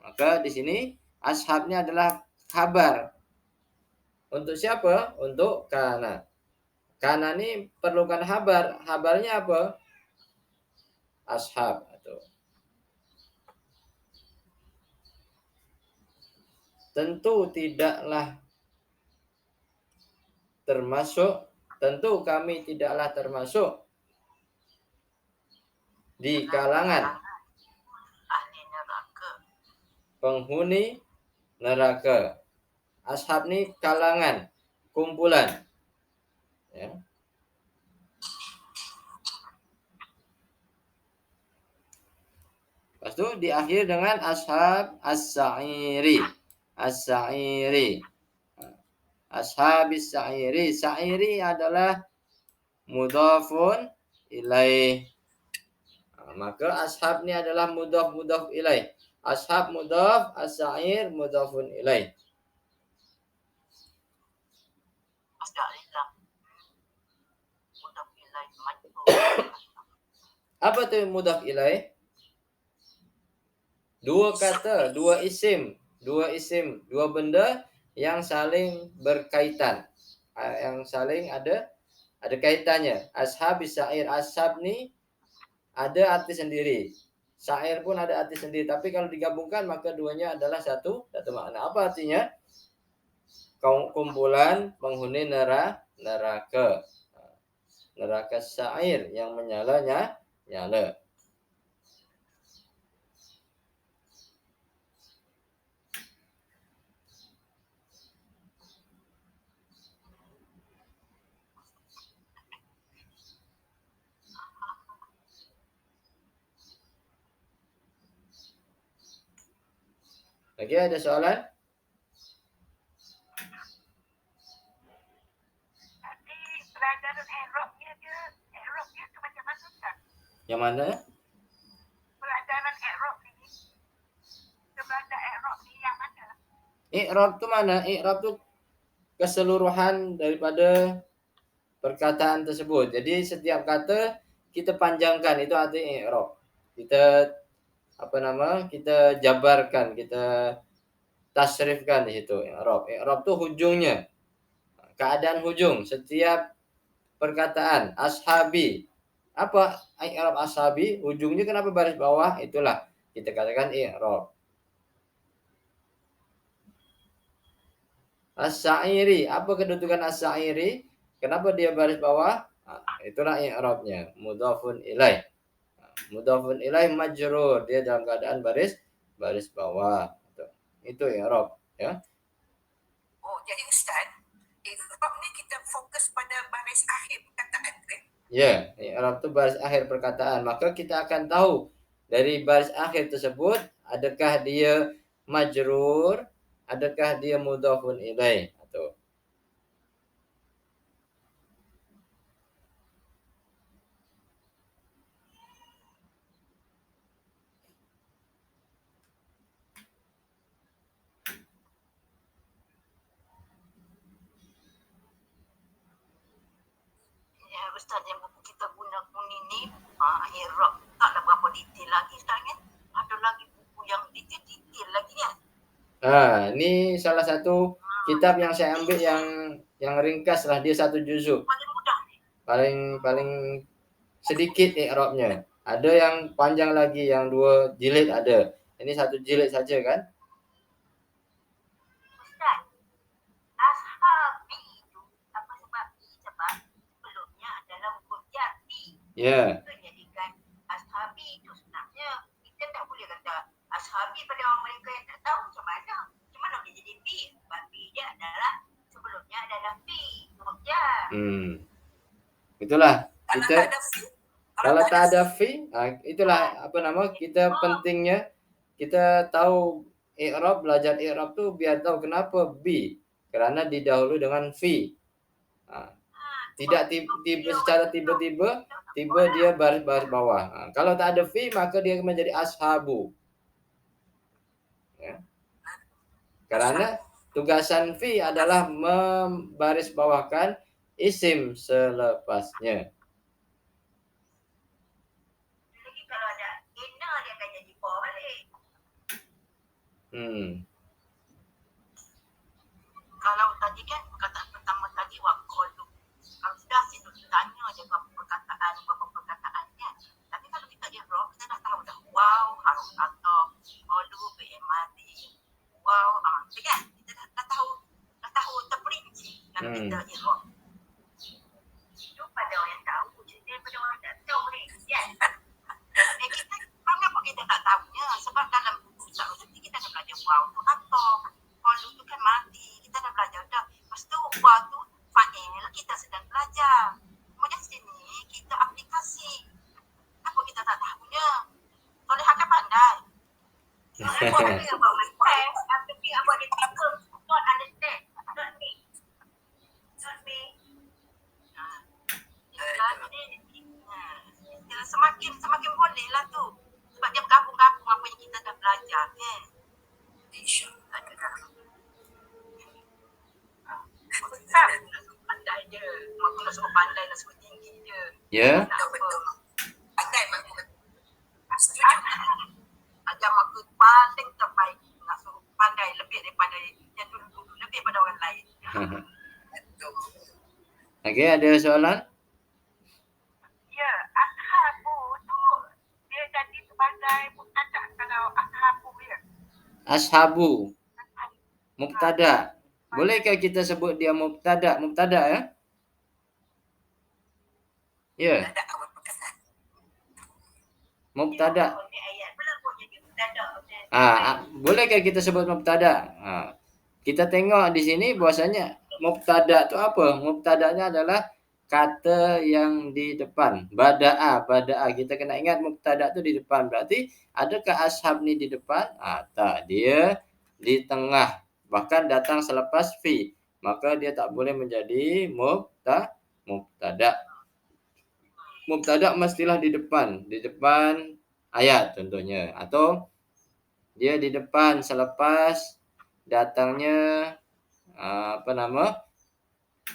Maka di sini ashabnya adalah khabar. Untuk siapa? Untuk kana. Kana ini perlukan habar. Habarnya apa? Ashab. Tentu tidaklah termasuk, tentu kami tidaklah termasuk di kalangan ahli neraka. penghuni neraka. Ashab ini kalangan, kumpulan. Ya. Lepas itu diakhiri dengan ashab as-sa'iri. As-sa'iri. Ashabis sa'iri. Sa'iri adalah mudhafun ilaih. Maka ashab ini adalah mudhaf ilaih. Ashab mudhaf, as-sa'ir mudhafun ilaih. Apa itu mudhaf ilaih? Dua kata, dua isim, dua benda yang saling berkaitan, yang saling ada kaitannya. Ashab sa'ir, ashab nih ada arti sendiri, sa'ir pun ada arti sendiri, tapi kalau digabungkan maka duanya adalah satu makna. Apa artinya? Kumpulan penghuni neraka. Neraka sa'ir yang nyala. Lagi ada soalan? Tadi pelajaran Arabnya tu macam mana Ustaz? Yang mana? Pelajaran Arab ni. Belajar Arab ni yang mana? I'rab tu mana? I'rab tu keseluruhan daripada perkataan tersebut. Jadi setiap kata kita panjangkan, itu artinya i'rab. Kita jabarkan, kita tasrifkan di situ i'rab. I'rab tu hujungnya. Keadaan hujung setiap perkataan. Ashabi. Apa i'rab ashabi? Ujungnya kenapa baris bawah? Itulah kita katakan i'rab. As-sa'iri. Apa kedudukan as-sa'iri? Kenapa dia baris bawah? Itulah i'rabnya. Mudhafun ilaih. Mudhafun ilaih majrur. Dia dalam keadaan baris bawah. Itu i'rab, ya. Oh, jadi Ustaz, i'rab ni kita fokus pada baris akhir perkataan kan? Ya, i'rab itu baris akhir perkataan. Maka kita akan tahu dari baris akhir tersebut adakah dia majrur, adakah dia mudhafun ilaih. Ya Ustaz, yang buku kita gunakan ini i'rab taklah berapa detail lagi Ustaz kan? Ada lagi buku yang detail lagi kan? Ini salah satu kitab yang saya ambil yang ringkas lah, dia satu juzuk. Paling mudah ni. Paling sedikit i'rabnya. Ada yang panjang lagi, yang 2 jilid ada. Ini 1 jilid saja kan? Ustaz, ashabi itu apa sebab sebelumnya adalah huruf jar bi. Ya. Itu jadikan ashabi itu sebenarnya kita tak boleh kata ashabi pada orang mereka yang tak tahu macam mana. Macam mana boleh jadi bi? Sebab bi dia adalah sebelumnya adalah bi, huruf jar. Itulah Kalau kita tak ada fi, kalau tak ada fi, itulah kita pentingnya kita tahu i'rab, belajar i'rab tuh biar tahu kenapa bi, karena didahului dengan fi. Tidak tiba secara tiba-tiba dia baris bawah. Nah, kalau tak ada fi maka dia menjadi ashabu. Ya. Karena tugasan fi adalah membaris bawahkan isim selepasnya. Lagi kalau ada inna dia akan jadi po balik. Kalau tadi kan kata pertama tadi waqalu. Kalau sudah situ tanya aja berapa perkataannya. Tapi kalau kita i'rab kita dah tahu dah wow harus atau qalu fi'il madhi. Wow, kan? Kita dah tahu terperinci kalau kita i'rab. Itu pada orang yang tahu, jadi pada orang yang tak tahu ni, kan? Kita, kenapa kita tak tahunya? Sebab dalam buku tak rezeki kita dah belajar wow tu atau qalu tu kan mati. Kita dah belajar dah. Lepas tu wow tu fa'il kita sedang belajar. Kemudian sini kita aplikasi. Apa kita tak tahunya? Soleh akan pandai. Apa dia about my friend? I'm thinking about the people not understand. Not me. Not me. Semakin boleh lah tu. Sebab dia bergabung-gabung apa yang kita dah belajar kan. InsyaAllah. Pandai je. Aku nak suruh pandai, nak suruh tinggi je. Ya. Pandai aku. Ajar aku paling terbaik. Nak suruh pandai lebih daripada yang dulu-dulu. Lebih daripada orang lain. Okey, ada soalan? Ya, ashabu tu dia jadi sebagai mubtada kalau ashabu ya. Ashabu. Mubtada. Bolehkah kita sebut dia mubtada? Mubtada ya? Ya. Mubtada. Bolehkah kita sebut mubtada? Kita tengok di sini bahwasanya mubtada itu apa? Mubtadanya adalah kata yang di depan. Bada'a. Kita kena ingat mubtada itu di depan. Berarti adakah ashab ni di depan? Tak. Dia di tengah. Bahkan datang selepas fi. Maka dia tak boleh menjadi mubtada. Mubtada mestilah di depan ayat contohnya. Atau dia di depan selepas datangnya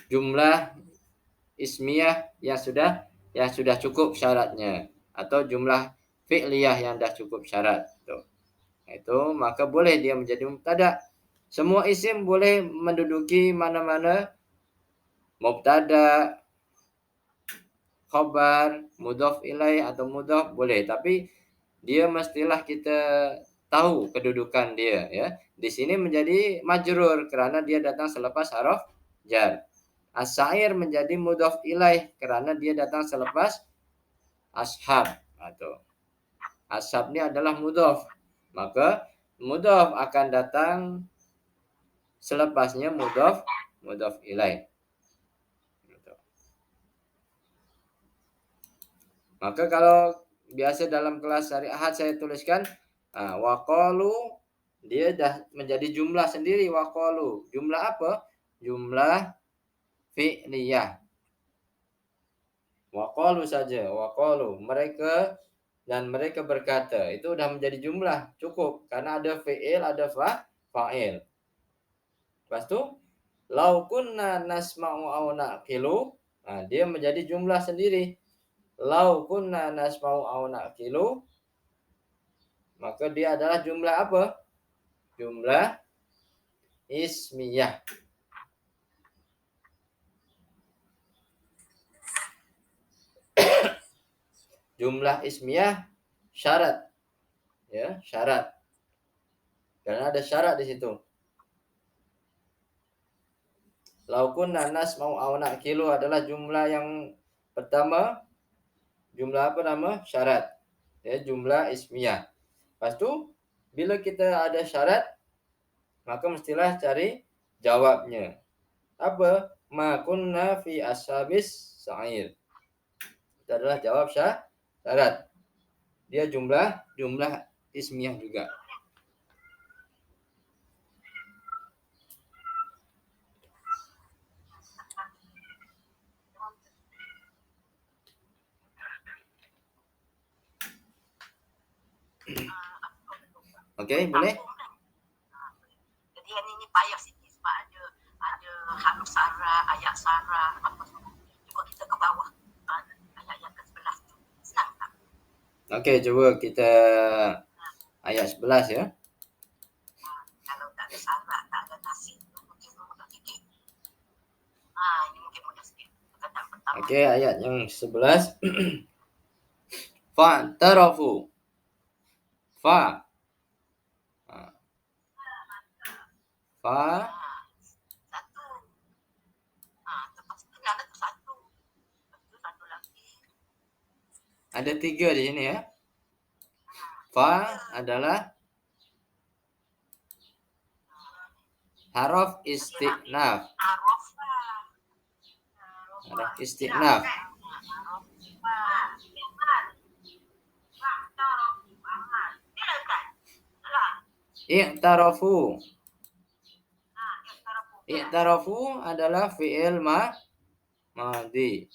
jumlah ismiyah yang sudah cukup syaratnya atau jumlah fi'liyah yang dah cukup syarat itu maka boleh dia menjadi mubtada. Semua isim boleh menduduki mana-mana mubtada, khabar, mudhaf ilaih atau mudhaf boleh, tapi dia mestilah kita tahu kedudukan dia ya. Di sini menjadi majrur kerana dia datang selepas huruf jar. As-sa'ir menjadi mudhaf ilaih kerana dia datang selepas ashab atau ashab ni adalah mudhaf. Maka mudhaf akan datang selepasnya mudhaf ilaih. Maka kalau biasa dalam kelas hari Ahad saya tuliskan waqalu, dia dah menjadi jumlah sendiri. Waqalu jumlah apa? Jumlah fi'liyah. Waqalu saja. Waqalu mereka berkata, itu dah menjadi jumlah cukup karena ada fi'il, ada fa'il. Lepas tu lau kunna nasma'u aw naqilu, dia menjadi jumlah sendiri. Lau kunna nasma'u aw naqilu, maka dia adalah jumlah apa? Jumlah ismiyah. Jumlah ismiyah syarat. Ya, syarat. Karena ada syarat di situ. Lau kunna nasma'u aw naqilu adalah jumlah yang pertama. Jumlah apa nama? Syarat. Ya, jumlah ismiyah. Lepas tu bila kita ada syarat, maka mestilah cari jawabnya. Apa? Ma kunna fi ashabis sa'ir. Itu adalah jawab syarat. Dia jumlah ismiyah juga. Okey, boleh? Jadi yang ini payah sikit sebab ada haruf sarah, ayat sarah, apa semua. Cuba kita ke bawah. Ayat-ayat ke-11 tu. Senang tak? Okey, cuba kita ayat 11 ya. Kalau tak ada sarah, tak ada nasib, mungkin mudah sikit. Ini mungkin mudah sikit. Perkataan pertama. Okey, ayat yang 11. Fa'tarafu. Fa. Fa. Satu. Lepas tu ada tu satu. Lepas tu satu lagi. Ada 3 di sini ya. Fa adalah haraf istiqnaf. Haraf istiqnaf. I'tarafu. I'tarafu adalah fi'il madhi.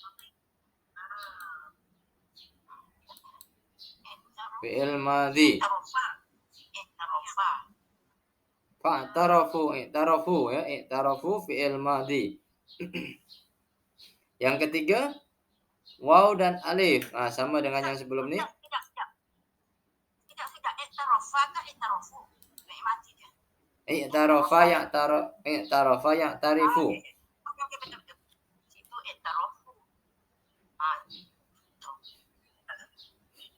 Fi'il madhi. Fa'tarafu, i'tarafu ya, i'tarafu fi'il madhi. Yang ketiga, waw dan alif. Sama dengan yang sebelum ni. Tidak. I'tarafa ke i'tarafu? Mati dia. I'tarafa ya'tarifu. Okey, betul. Situ i'tarafu.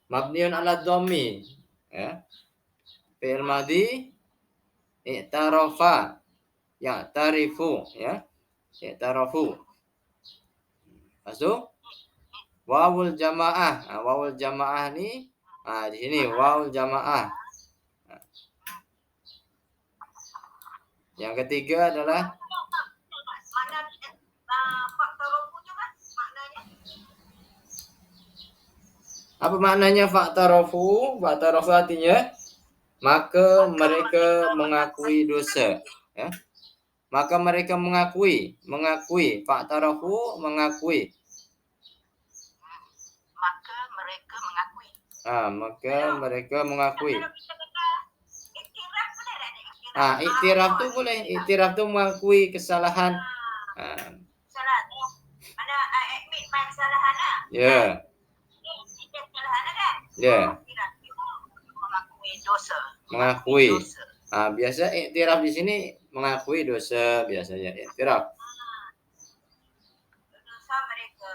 Mabniun ala dhammi. Ya. Fi'il madhi i'tarafa ya'tarifu ya. I'tarafu. Lepas tu wawul jamaah. Wawul jamaah ni di sini wawul jamaah. Yang ketiga adalah apa maknanya fa'tarafu? Fa'tarafu artinya maka mereka mengakui dosa, ya. Maka mereka mengakui, fa'tarafu mengakui. Maka mereka mengakui. Iktiraf tu boleh. Iktiraf tu mengakui kesalahan. Kesalahan. Mana admit my kesalahan lah. Ya. Kesalahan kan? Ya. Mengakui dosa. Mengakui. Biasa iktiraf di sini mengakui dosa biasanya iktiraf. Dosa mereka.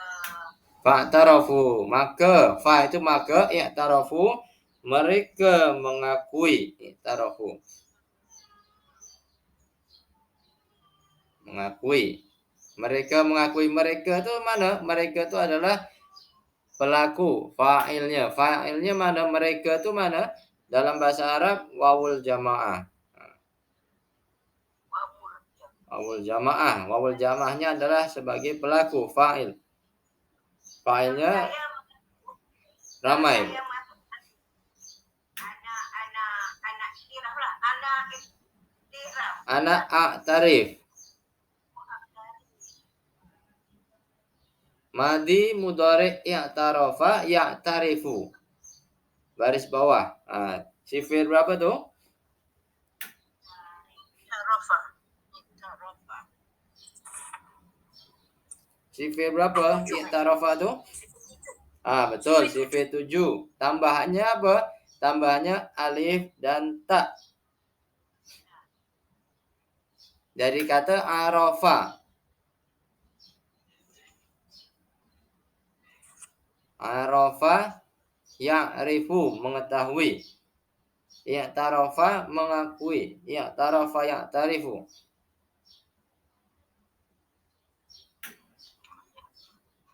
Fa'tarafu, maka fa itu maka, i'tarafu mereka mengakui, i'tarafu mengakui. Mereka mengakui, mereka itu mana? Mereka itu adalah pelaku, fa'ilnya. Fa'ilnya mana? Mereka itu mana? Dalam bahasa Arab wawul jamaah. Wawul jamaah. Wawul jamaahnya adalah sebagai pelaku, fa'il. Fa'ilnya ramai. Anak a'tarif. Madi mudhari i'tarafa ya'tarifu. Baris bawah. Sifir berapa tuh? Sifir berapa? I'tarafa tuh? Betul, sifir 7. Tambahannya apa? Tambahannya alif dan ta. Dari kata arafa. Arafa ya'rifu, mengetahui. I'tarafa mengakui. I'tarafa ya'tarifu.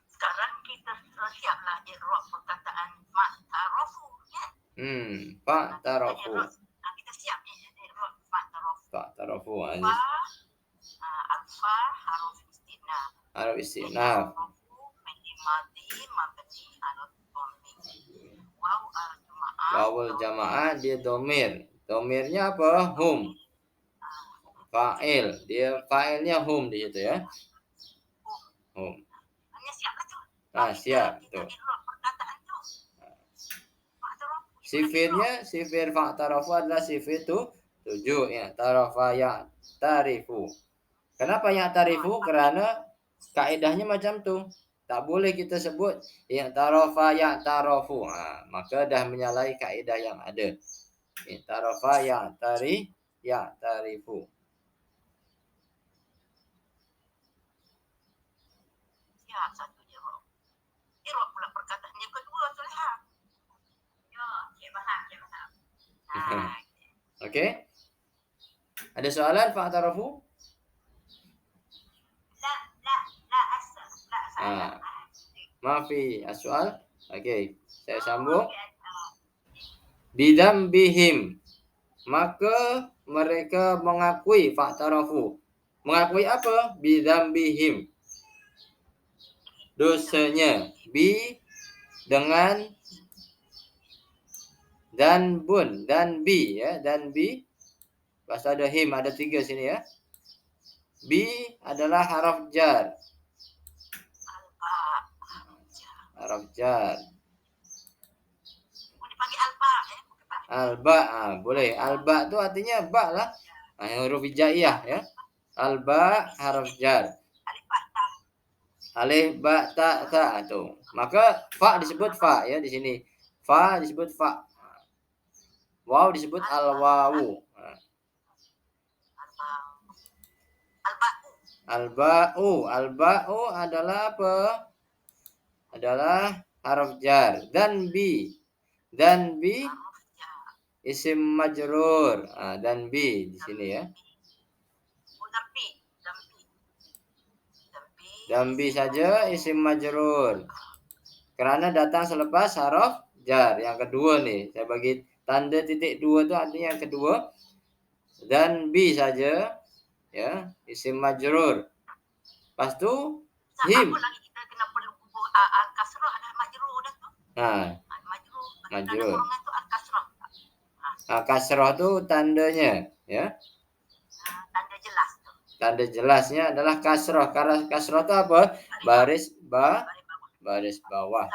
Sekarang kita siaplah i'rab perkataan fa'tarafu ya. Fa'tarafu. Kita siap i'rab fa'tarafu. Fa'tarafu. Alfa haruf istinaf. Haruf istinaf. Wawul jamaah dia domir. Domirnya apa? Hum. Fa'il. Dia fa'ilnya hum di situ ya. Hum. Siap tuh. Sifir fa'tarafu adalah sifir tujuh ya. Tarafa ya'tarifu. Kenapa ya'tarifu? Karena kaidahnya macam tu. Tak boleh kita sebut i'tarafa ya'tarafu. Maka dah menyalahi kaidah yang ada. I'tarafa ya'tarifu. Ya, satu je. Irok pula perkataan yang kedua, Soleha. Ya, cik faham. Okey. Ada soalan fa'tarafu? La. Maafi soal. Okey, saya sambung. Bidambihim, maka mereka mengakui fa'tarafu. Mengakui apa? Bidambihim, dosanya. Bi dengan dan bun dan bi ya, dan bi. Pas ada him, ada 3 sini ya. Bi adalah haraf jar. Haraf jar. Boleh panggil alba ya. Alba, boleh. Alba tu artinya ba lah. Huruf hijaiyah ya. Alba haraf jar. Alif ba ta tu. Maka fa disebut fa ya di sini. Fa disebut fa. Waw disebut al-wawu. Alba'u adalah apa? Adalah haraf jar. Dan bi isim majrur. Dan bi di sini ya. Dambi saja isim majrur. Kerana datang selepas haraf jar. Yang kedua nih, saya bagi tanda titik 2 itu artinya yang kedua. Dan bi saja ya, isim majrur. Lepas tu him. Kita kena perlu al-kasrah dan majrur dah tu. Majrur. Tu al-kasrah. Kasrah tu tandanya ya. Tanda jelas tu. Tanda jelasnya adalah kasrah. Kasrah tu apa? Baris bawah.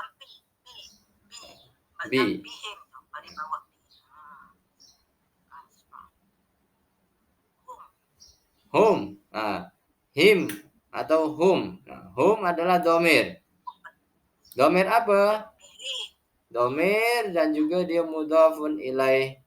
Bi. Hum. Him atau hum. Hum adalah domir. Domir apa? Domir dan juga dia mudhafun ilaih.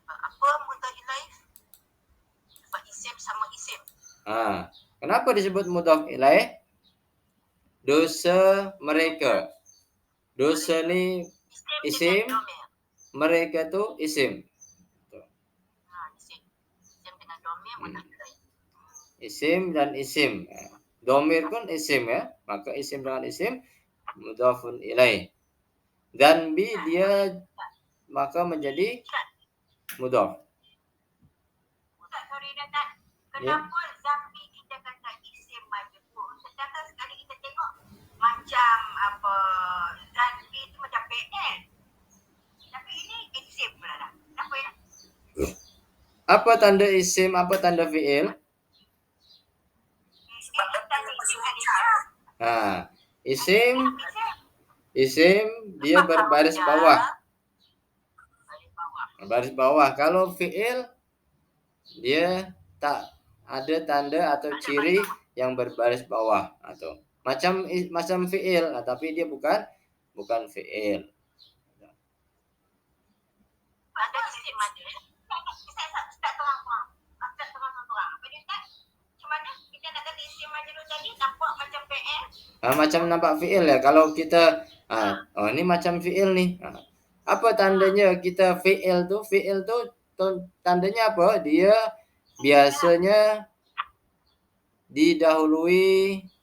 Apa mudhaf ilaih? Sebab isim sama isim. Kenapa disebut mudhaf ilaih? Dosa mereka. Dosa ni isim, mereka tu isim. Isim dan isim. Domir pun isim ya. Maka isim dengan isim mudhafun ilaih. Dan bi dia maka menjadi mudhaf. Kenapa zambi kita kata isim majrur? Sedangkan sekali kita tengok macam apa zambi itu macam PN. Tapi ini isim pula dah. Kenapa ya? Apa tanda isim, apa tanda fi'il? Isim dia berbaris bawah. Baris bawah. Kalau fi'il dia tak ada tanda atau ciri yang berbaris bawah atau macam fi'il, tapi dia bukan fi'il. Ada isim ada. Saya tak terang. Apa dia Ustaz? Macam mana kita nak kata isim majrur tadi nampak macam PN? Macam nampak fi'il ya. Kalau kita ini macam fi'il nih. Apa tandanya kita fi'il tu? Fi'il tu tandanya apa? Dia biasanya didahului